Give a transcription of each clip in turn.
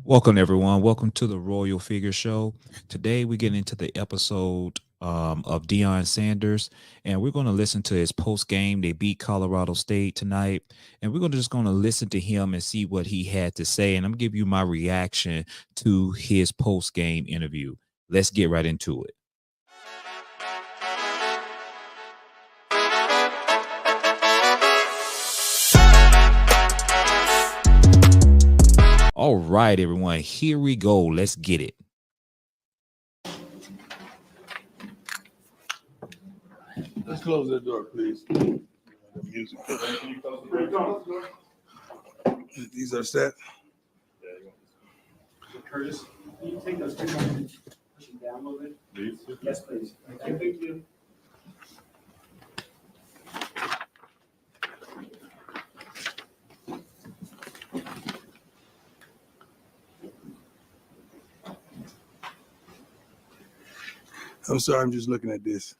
Welcome, everyone. Welcome to the Royal Figure Show. Today, we get into the episode of Deion Sanders, and we're going to listen to his post game. They beat Colorado State tonight, and we're just going to listen to him and see what he had to say. And I'm going to give you my reaction to his post game interview. Let's get right into it. All right, everyone, here we go. Let's get it. Let's close that door, please. The music. These are set. Curtis, can you take those two and push them down a little bit? Please. Yes, please. Thank you. I'm sorry, I'm just looking at this.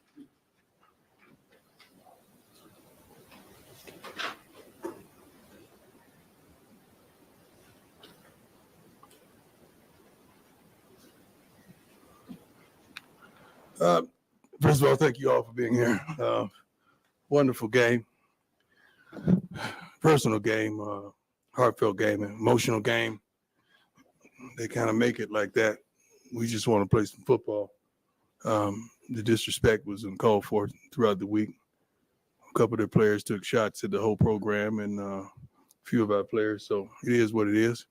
First of all, thank you all for being here. Wonderful game, personal game, heartfelt game, emotional game. They kind of make it like that. We just want to play some football. The disrespect was uncalled for throughout the week. A couple of their players took shots at the whole program and a few of our players. So it is what it is.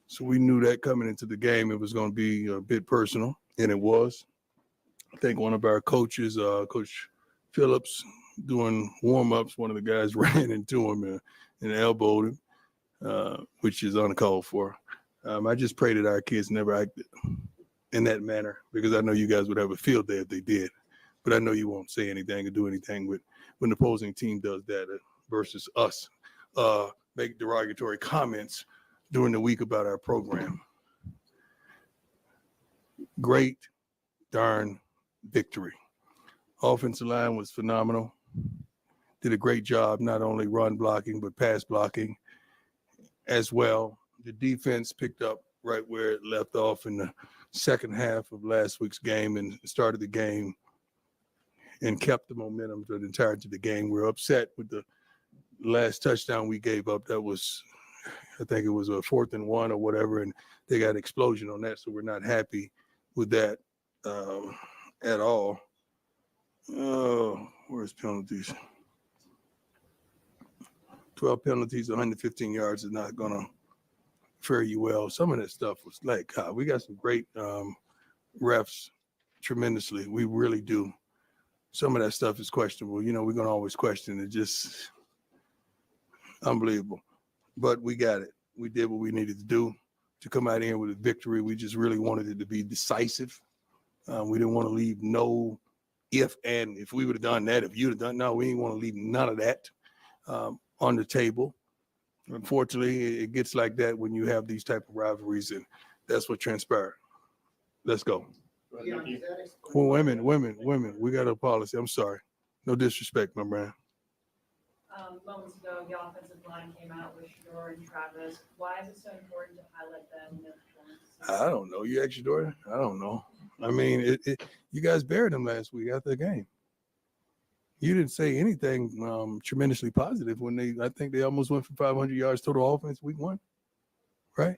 So we knew that coming into the game, it was going to be a bit personal, and it was. I think one of our coaches, Coach Phillips, doing warm-ups, one of the guys ran into him and elbowed him, which is uncalled for. I just pray that our kids never acted in that manner, because I know you guys would have a field day if they did. But I know you won't say anything or do anything when the opposing team does that versus us make derogatory comments during the week about our program. Great darn victory. Offensive line was phenomenal. Did a great job, not only run blocking, but pass blocking as well. The defense picked up right where it left off in the second half of last week's game and started the game and kept the momentum for the entirety of the game. We're upset with the last touchdown we gave up. That was, I think it was a 4th and 1 or whatever, and they got an explosion on that, so we're not happy with that at all. Oh, where's penalties? 12 penalties, 115 yards is not going to fare you well. Some of that stuff was like, we got some great refs tremendously. We really do. Some of that stuff is questionable. You know, we're going to always question it. Just unbelievable. But we got it. We did what we needed to do to come out here with a victory. We just really wanted it to be decisive. We didn't want to leave no if we would have done that, if you'd have done, no, we didn't want to leave none of that on the table. Unfortunately, it gets like that when you have these type of rivalries, and that's what transpired. Let's go. Well, women. We got a policy. I'm sorry. No disrespect, my man. Moments ago, the offensive line came out with Shador and Travis. Why is it so important to highlight them in their performances? I don't know. You asked Shador? I don't know. I mean, you guys buried them last week after the game. You didn't say anything tremendously positive when I think they almost went for 500 yards total offense week 1, right?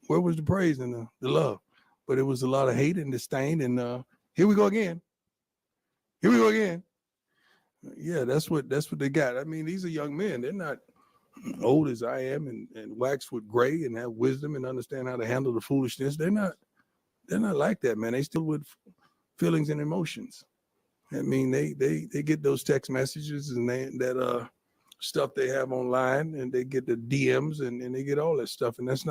Where was the praise and the love? But it was a lot of hate and disdain, and here we go again. Yeah, that's what they got. I mean, these are young men. They're not old as I am and waxed with gray and have wisdom and understand how to handle the foolishness. They're not like that, man. They still with feelings and emotions. I mean, they get those text messages and that stuff they have online, and they get the DMs and they get all that stuff. And it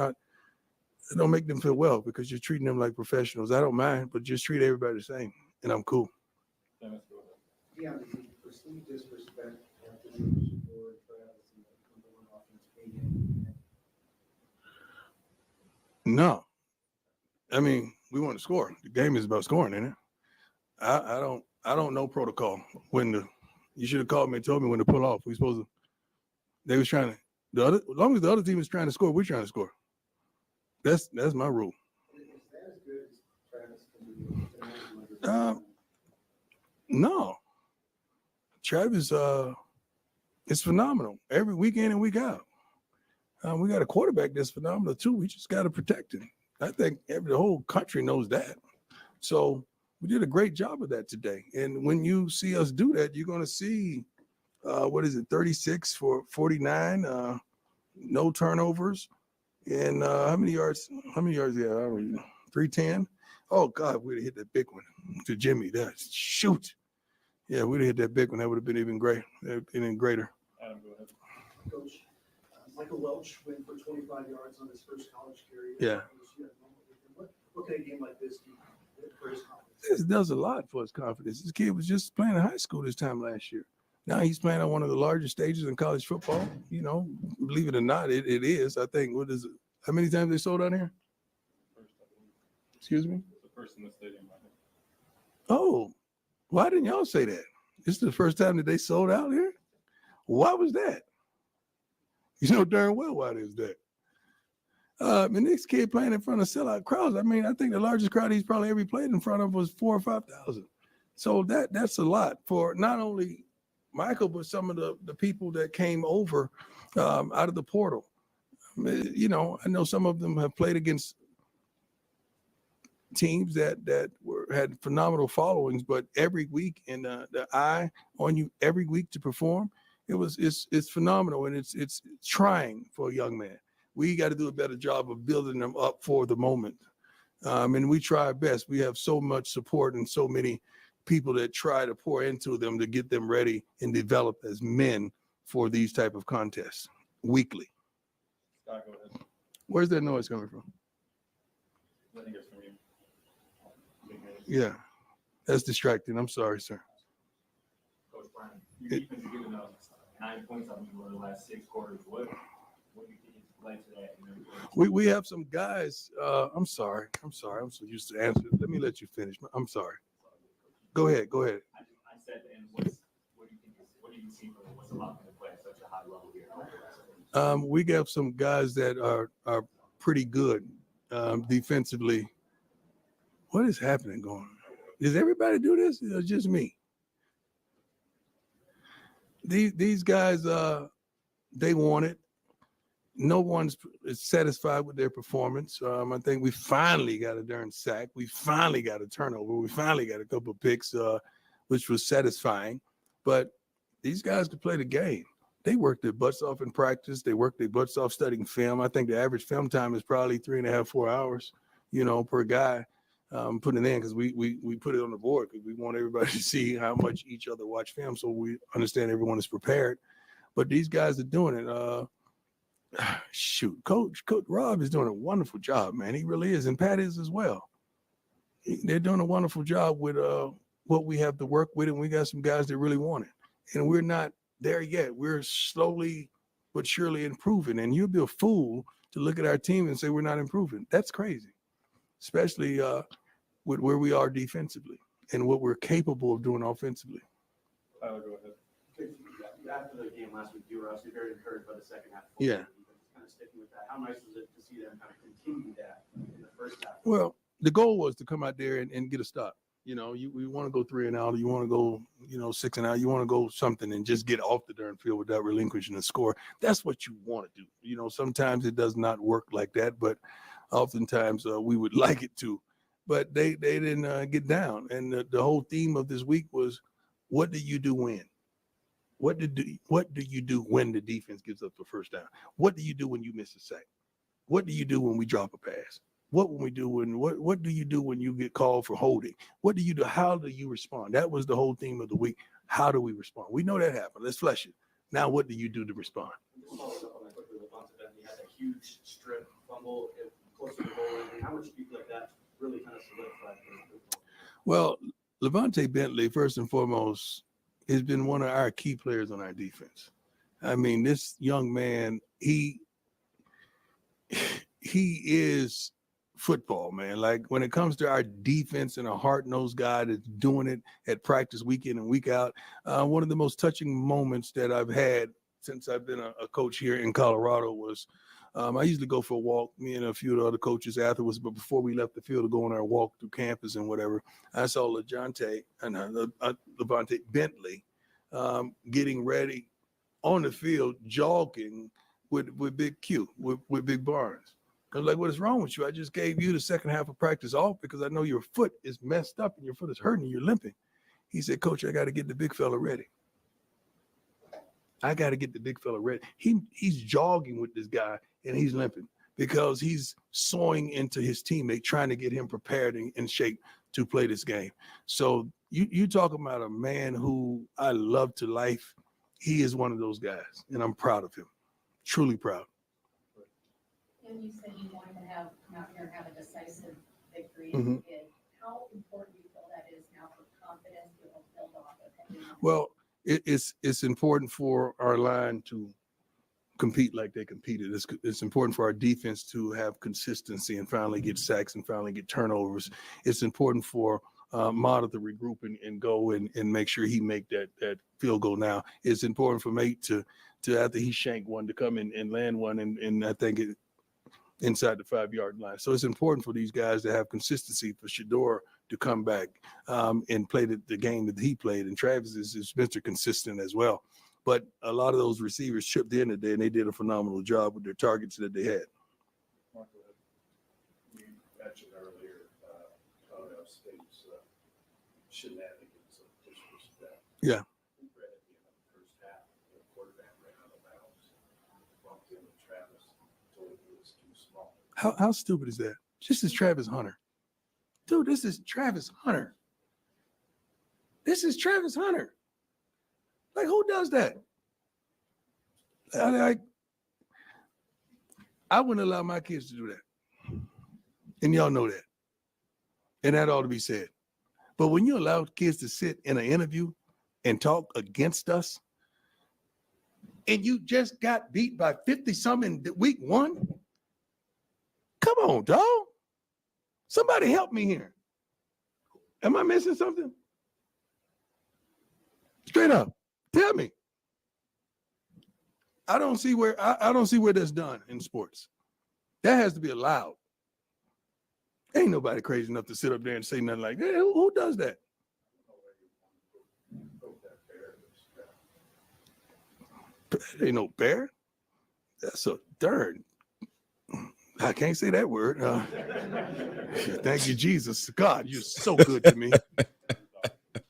don't make them feel well, because you're treating them like professionals. I don't mind, but just treat everybody the same, and I'm cool. Yeah, did you perceive disrespect after the board, Travis, and the number one offense being? No. I mean, we want to score. The game is about scoring, isn't it? I don't know protocol. You should have called me and told me when to pull off. As long as the other team is trying to score, we're trying to score. That's my rule. Is that as good as Travis can be? No, Travis, it's phenomenal every week in and week out. We got a quarterback that's phenomenal too. We just got to protect him. I think the whole country knows that. So we did a great job of that today. And when you see us do that, you're going to see, 36 for 49, no turnovers. And how many yards? Yeah, 310. Oh God, we'd have hit that big one to Jimmy. That shoot. Yeah, we'd have hit that big one. That would have been even great, even greater. Adam, go ahead. Coach, Michael Welch went for 25 yards on his first college carry. Yeah. What kind of game like this do you get for his confidence? This does a lot for his confidence. This kid was just playing in high school this time last year. Now he's playing on one of the largest stages in college football. You know, believe it or not, it is. I think, what is it? How many times they sold out here? First, I believe. Excuse me? The first in the stadium, I think. Oh, why didn't y'all say that? This is the first time that they sold out here? Why was that? You know darn well why there's that. And this kid playing in front of sellout crowds. I mean, I think the largest crowd he's probably ever played in front of was 4,000 or 5,000. So that's a lot for not only Michael, but some of the people that came over out of the portal. I mean, you know, I know some of them have played against teams that had phenomenal followings, but every week and the eye on you every week to perform, it's phenomenal, and it's trying for a young man. We got to do a better job of building them up for the moment, and we try our best. We have so much support and so many people that try to pour into them to get them ready and develop as men for these type of contests weekly. Scott, go ahead. Where's that noise coming from? I think it's from you. Yeah, that's distracting. I'm sorry, sir. Coach Brian, your defense has given up 9 points on you over the last 6 quarters. What do you think has led to that? We have some guys. I'm sorry. I'm so used to answering. Let me let you finish. I'm sorry. Go ahead. I said, and what do you think? What do you see for what's allowing them to play at such a high level here? We got some guys that are pretty good defensively. What is happening going on? Does everybody do this or just me? These guys, they want it. No one's satisfied with their performance. I think we finally got a darn sack. We finally got a turnover. We finally got a couple of picks, which was satisfying. But these guys could play the game. They worked their butts off in practice. They worked their butts off studying film. I think the average film time is probably 3.5, 4 hours, per guy. Putting it in because we put it on the board because we want everybody to see how much each other watch film, so we understand everyone is prepared. But these guys are doing it. Shoot, Coach Rob is doing a wonderful job, man. He really is, and Pat is as well. They're doing a wonderful job with what we have to work with, and we got some guys that really want it. And we're not there yet. We're slowly but surely improving. And you'd be a fool to look at our team and say we're not improving. That's crazy. Especially with where we are defensively and what we're capable of doing offensively. Tyler, go ahead. After the game last week, you were obviously very encouraged by the second half. Yeah. Kind of sticking with that. How nice was it to see them kind of continue that in the first half? Well, the goal was to come out there and get a stop. We want to go 3 and out. You want to go, 6 and out. You want to go something and just get off the darn field without relinquishing the score. That's what you want to do. Sometimes it does not work like that, but oftentimes we would like it to. But they didn't get down. And the whole theme of this week was, what do you do when? What do you do when the defense gives up the first down? What do you do when you miss a sack? What do you do when we drop a pass? What do you do when you get called for holding? What do you do? How do you respond? That was the whole theme of the week. How do we respond? We know that happened. Let's flesh it. Now, what do you do to respond? Just following up on that quickly, Levante Bentley had a huge strip fumble close to the goal line. How much do you feel like that really kind of solidified? Well, Levante Bentley, first and foremost, has been one of our key players on our defense. I mean, this young man, he is football, man. Like when it comes to our defense and a hard-nosed guy that's doing it at practice week in and week out, one of the most touching moments that I've had since I've been a coach here in Colorado was I usually go for a walk, me and a few of the other coaches afterwards. But before we left the field to go on our walk through campus and whatever, I saw Levante Bentley getting ready on the field, jogging with Big Q, with Big Barnes. I was like, what is wrong with you? I just gave you the second half of practice off because I know your foot is messed up and your foot is hurting and you're limping. He said, Coach, I got to get the big fella ready. I got to get the big fella ready. He's jogging with this guy and he's limping because he's sewing into his teammate, trying to get him prepared and in shape to play this game. So you talk about a man who I love to life. He is one of those guys, and I'm proud of him, truly proud. And you said you wanted to come out here and have a decisive victory. Mhm. And how important do you feel that is now for confidence to build off of? Well, it's important for our line to compete like they competed. It's important for our defense to have consistency and finally get sacks and finally get turnovers. It's important for Mata to regroup and go and make sure he make that field goal now. It's important for Mate to after he shanked one to come in and land one and I think it inside the 5-yard line. So it's important for these guys to have consistency, for Shador to come back and play the game that he played. And Travis is Mr. Consistent as well. But a lot of those receivers chipped in today, and they did a phenomenal job with their targets that they had. Mark, go ahead. You mentioned earlier Colorado State's shenanigans of disrespect. Yeah. We read at the end of the first half, the quarterback ran out of bounds, bumped into Travis, told him he was too small. How stupid is that? This is Travis Hunter. Dude, this is Travis Hunter. This is Travis Hunter. Like, who does that? I wouldn't allow my kids to do that. And y'all know that. And that ought to be said. But when you allow kids to sit in an interview and talk against us, and you just got beat by 50-something in week 1, come on, dog. Somebody help me here. Am I missing something? Straight up. Tell me. I don't see where that's done in sports. That has to be allowed. Ain't nobody crazy enough to sit up there and say nothing like that. Who does that? Ain't no bear. That's a darn. I can't say that word. Thank you, Jesus. God, you're so good to me.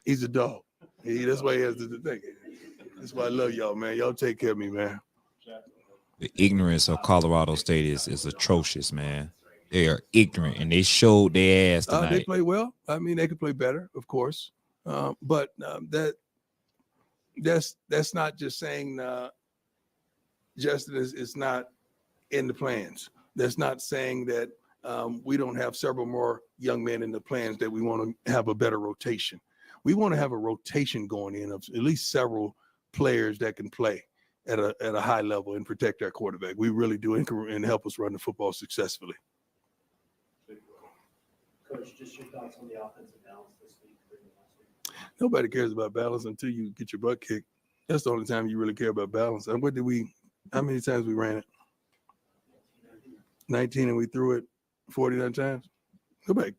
He's a dog. That's why he has the thing. That's why I love y'all, man. Y'all take care of me, man. The ignorance of Colorado State is atrocious, man. They are ignorant, and they showed their ass tonight. They play well. I mean, they could play better, of course. But that's not just saying Justin is not in the plans. That's not saying that we don't have several more young men in the plans that we want to have a better rotation. We want to have a rotation going in of at least several players that can play at a high level and protect our quarterback. We really do and help us run the football successfully. Coach, just your thoughts on the offensive balance this week compared to last week. Nobody cares about balance until you get your butt kicked. That's the only time you really care about balance. And how many times we ran it? 19, and we threw it 49 times? Nobody.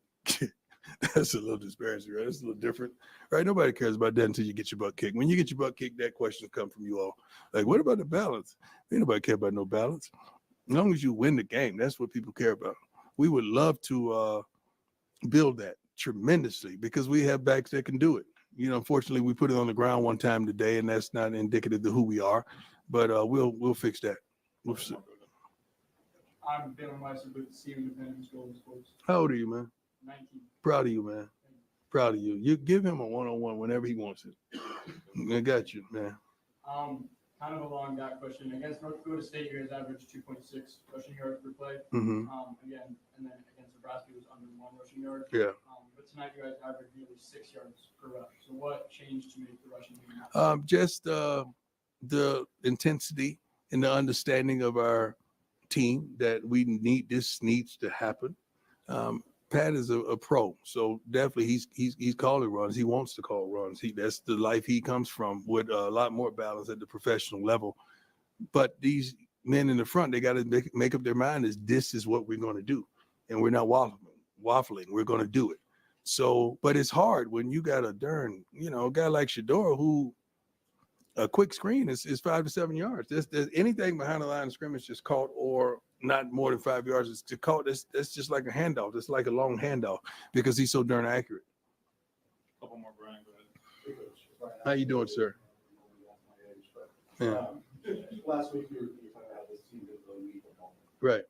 That's a little disparaging, right? That's a little different, right? Nobody cares about that until you get your butt kicked. When you get your butt kicked, that question come from you all. Like, what about the balance? Ain't nobody care about no balance. As long as you win the game, that's what people care about. We would love to build that tremendously because we have backs that can do it. Unfortunately, we put it on the ground one time today, and that's not indicative of who we are. But we'll fix that. I'm Ben Weiser with Steven Dependence Golden Sports. How old are you, man? 19. Proud of you, man. Proud of you. You give him a one-on-one whenever he wants it. I got you, man. Kind of a long dot question. Against North Dakota State, you guys averaged 2.6 rushing yards per play. Mm-hmm. Again, and then against Nebraska, it was under 1 rushing yard. Yeah. But tonight, you guys averaged nearly 6 yards per rush. So what changed to make the rushing game happen? Just the intensity and the understanding of our team that this needs to happen. Pat is a pro, so definitely he's calling runs. He wants to call runs. That's the life he comes from, with a lot more balance at the professional level. But these men in the front, they got to make up their mind is this is what we're going to do. And we're not waffling. We're going to do it. So, but it's hard when you got a guy like Shador who a quick screen is 5 to 7 yards. There's anything behind the line of scrimmage just caught or not more than 5 yards is to caught. That's just like a handoff. It's like a long handoff because he's so darn accurate. Couple more, Brian. Go ahead. How you doing, sir? Yeah. Last week you were talking about this team that really weak at home. Right.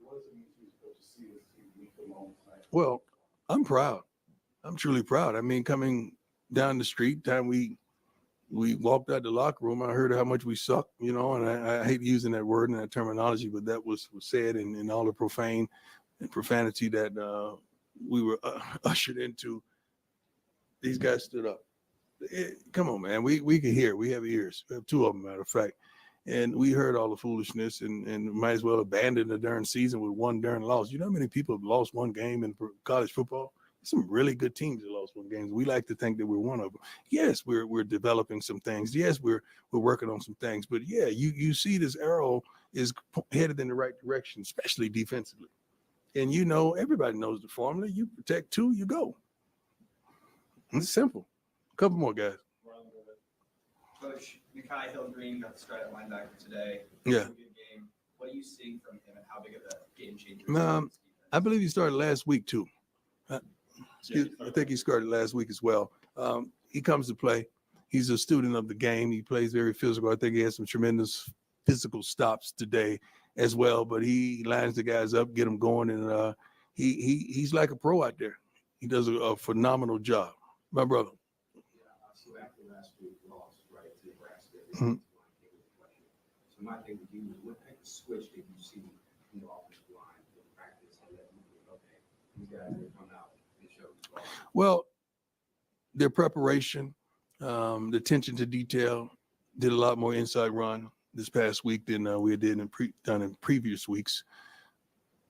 What does it mean to you to see this team weak at home tonight? Well, I'm proud. I'm truly proud. I mean, coming down the street, time we walked out the locker room, I heard how much we suck, and I hate using that word and that terminology, but that was said in all the profane and profanity that we were ushered into. These guys stood up. Come on, man. We can hear. We have ears. We have two of them, matter of fact. And we heard all the foolishness and might as well abandon the darn season with one darn loss. You know how many people have lost one game in college football? Some really good teams that lost one game. We like to think that we're one of them. Yes, we're developing some things. Yes, we're working on some things. But yeah, you see this arrow is headed in the right direction, especially defensively. And everybody knows the formula. You protect two, you go. It's simple. A couple more guys. Coach, Nikai Hill-Green got the start at linebacker today. Yeah. Good game. What are you seeing from him and how big of a game changer? I believe he started last week too. I think he started last week as well. He comes to play. He's a student of the game. He plays very physical. I think he has some tremendous physical stops today as well. But he lines the guys up, get them going, and he's like a pro out there. He does a phenomenal job. My brother. So after last week loss, right, to Nebraska, Mhm. So my thing with you is what type of switch did you see in the offensive line in practice and that you were, okay, these guys are come out and show the ball? Well, their preparation, the attention to detail, did a lot more inside run this past week than we did done in previous weeks.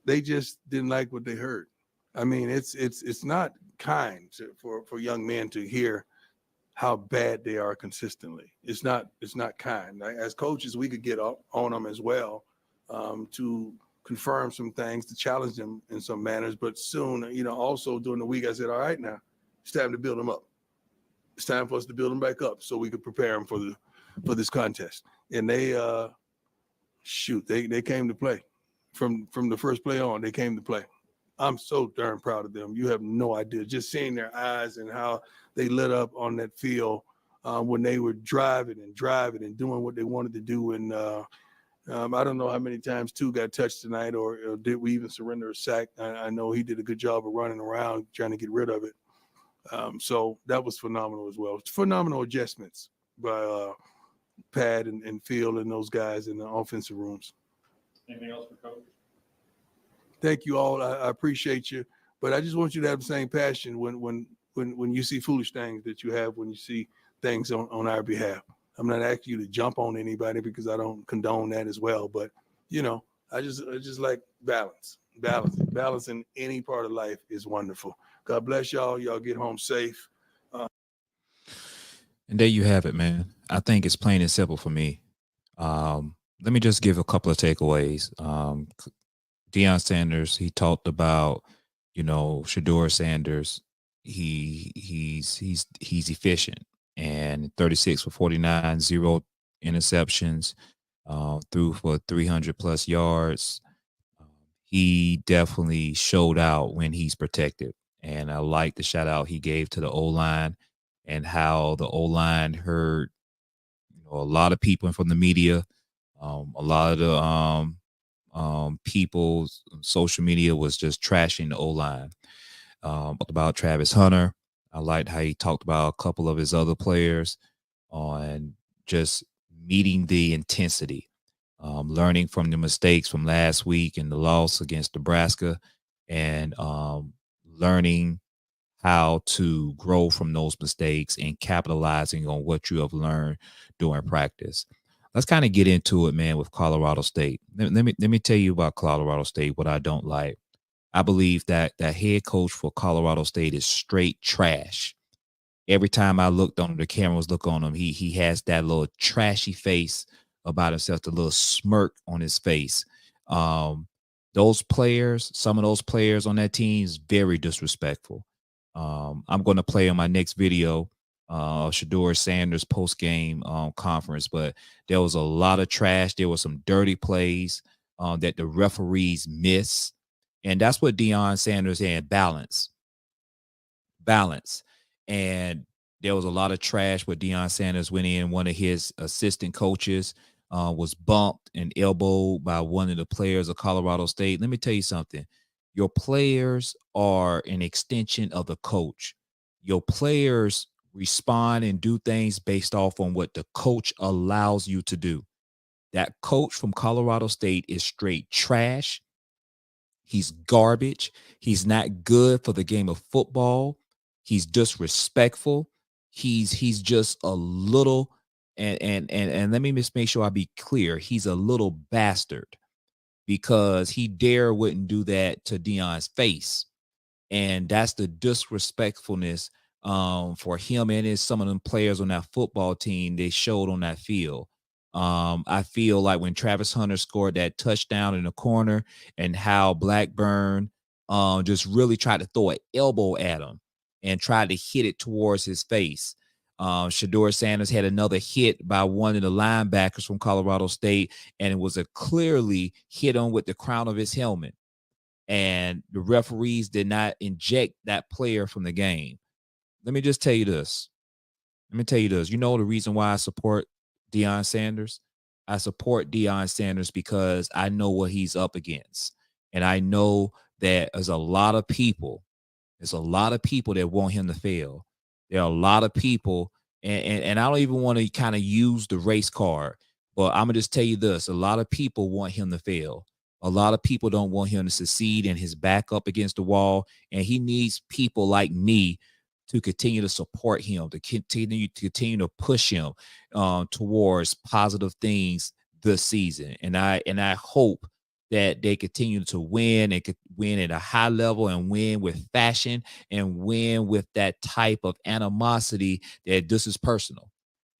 They just didn't like what they heard. I mean, it's not kind for young men to hear how bad they are consistently. It's not kind. As coaches, we could get on them as well to confirm some things, to challenge them in some manners. But soon, also during the week, I said, all right, now it's time to build them up. It's time for us to build them back up so we could prepare them for this contest. And they came to play from the first play on. They came to play. I'm so darn proud of them. You have no idea. Just seeing their eyes and how they lit up on that field when they were driving and doing what they wanted to do. And I don't know how many times two got touched tonight, or did we even surrender a sack? I know he did a good job of running around trying to get rid of it. So that was phenomenal as well. Phenomenal adjustments by Pat and Phil and those guys in the offensive rooms. Anything else for Coach? Thank you all. I appreciate you, but I just want you to have the same passion when you see foolish things that you have when you see things on our behalf. I'm not asking you to jump on anybody because I don't condone that as well. But I just like balance. Balance in any part of life is wonderful. God bless y'all. Y'all get home safe. And there you have it, man. I think it's plain and simple for me. Let me just give a couple of takeaways. Deion Sanders, he talked about, Shador Sanders. He's efficient, and 36 for 49, 0 interceptions, threw for 300 plus yards. He definitely showed out when he's protected, and I like the shout out he gave to the O-line and how the O-line heard, a lot of people from the media, a lot of the people, social media was just trashing the O-line. About Travis Hunter, I liked how he talked about a couple of his other players on just meeting the intensity, learning from the mistakes from last week and the loss against Nebraska, and learning how to grow from those mistakes and capitalizing on what you have learned during practice. Let's kind of get into it, man, with Colorado State. Let me tell you about Colorado State, what I don't like. I believe that head coach for Colorado State is straight trash. Every time I looked on him, the cameras look on him, he has that little trashy face about himself, the little smirk on his face. Those players, some of those players on that team is very disrespectful. I'm going to play on my next video, Shador Sanders post game conference, but there was a lot of trash. There were some dirty plays that the referees miss, and that's what Deion Sanders had balance. And there was a lot of trash where Deion Sanders went in. One of his assistant coaches was bumped and elbowed by one of the players of Colorado State. Let me tell you something. Your players are an extension of the coach. Your players respond and do things based off on what the coach allows you to do. That coach from Colorado State is straight trash. He's garbage. He's not good for the game of football. He's disrespectful. He's just a little and let me just make sure I be clear. He's a little bastard because he wouldn't do that to Deion's face. And that's the disrespectfulness for him and some of them players on that football team they showed on that field. I feel like when Travis Hunter scored that touchdown in the corner and how Blackburn just really tried to throw an elbow at him and tried to hit it towards his face. Shador Sanders had another hit by one of the linebackers from Colorado State, and it was a clearly hit on with the crown of his helmet. And the referees did not inject that player from the game. Let me just tell you this. You know the reason why I support Deion Sanders? I support Deion Sanders because I know what he's up against. And I know that there's a lot of people that want him to fail. There are a lot of people, and I don't even want to kind of use the race card, but I'm going to just tell you this. A lot of people want him to fail. A lot of people don't want him to succeed and his back up against the wall. And he needs people like me to continue to support him, to continue to push him towards positive things this season. And I hope that they continue to win and could win at a high level and win with fashion and win with that type of animosity that this is personal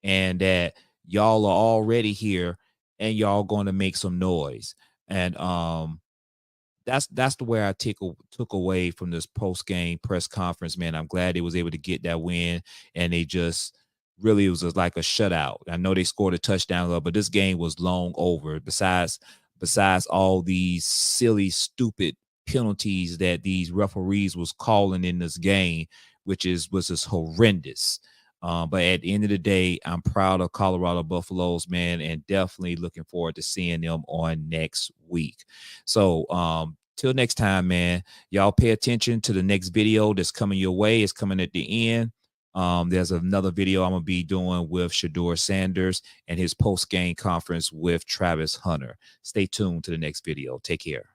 and that y'all are already here and y'all going to make some noise. And that's the way I took away from this post-game press conference, man. I'm glad they was able to get that win, and they just really, it was just like a shutout. I know they scored a touchdown, but this game was long over. Besides all these silly, stupid penalties that these referees was calling in this game, which was just horrendous. But at the end of the day, I'm proud of Colorado Buffaloes, man, and definitely looking forward to seeing them on next week. So till next time, man, y'all pay attention to the next video that's coming your way. It's coming at the end. There's another video I'm going to be doing with Shador Sanders and his post-game conference with Travis Hunter. Stay tuned to the next video. Take care.